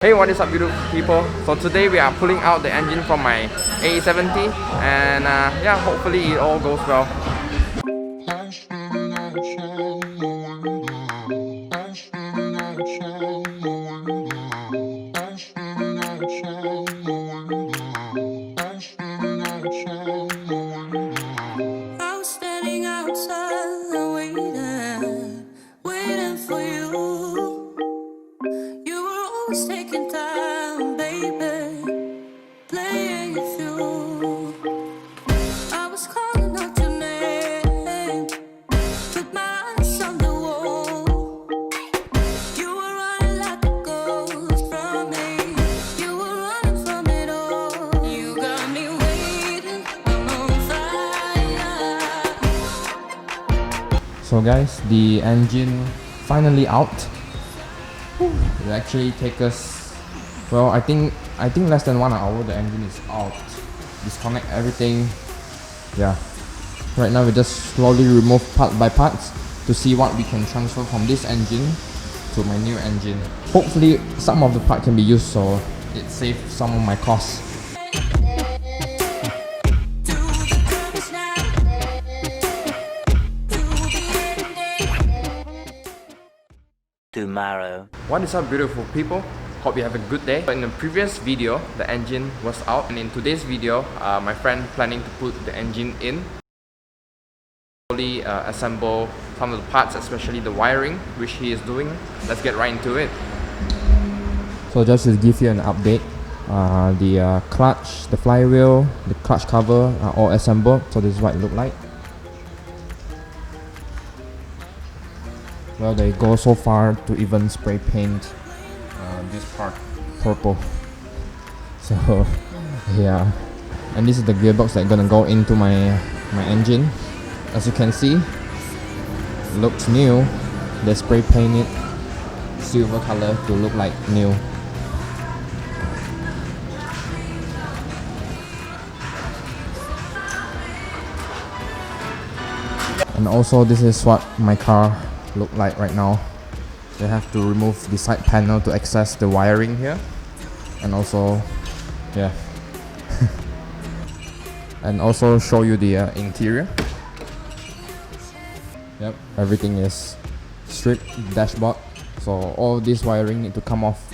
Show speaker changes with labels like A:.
A: Hey, what is up beautiful people? So today we are pulling out the engine from my A70 and yeah, hopefully it all goes well.
B: I was standing outside waiting for you. You were always taking time, baby, playing it through. I was calling out your name, with my eyes on the wall. You were running like a ghost from me. You were running from it all. You got me waiting, I'm on fire.
A: So guys, the engine finally out. It actually take us, well, I think less than 1 hour the engine is out. Disconnect everything. Yeah. Right now we just slowly remove part by parts to see what we can transfer from this engine to my new engine. Hopefully some of the part can be used so it saves some of my costs.
C: Tomorrow.
A: What is up beautiful people? Hope you have a good day. In the previous video, the engine was out, and in today's video, my friend planning to put the engine in. Slowly assemble some of the parts, especially the wiring, which he is doing. Let's get right into it. So just to give you an update, the clutch, the flywheel, the clutch cover are all assembled. So this is what it look like. Well, they go so far to even spray paint this part purple. So yeah, and this is the gearbox that's gonna go into my engine. As you can see, looks new. They spray paint it silver color to look like new. And also this is what my car look like right now. They have to remove the side panel to access the wiring here, and also yeah and also show you the interior. Yep, everything is stripped dashboard, so all this wiring need to come off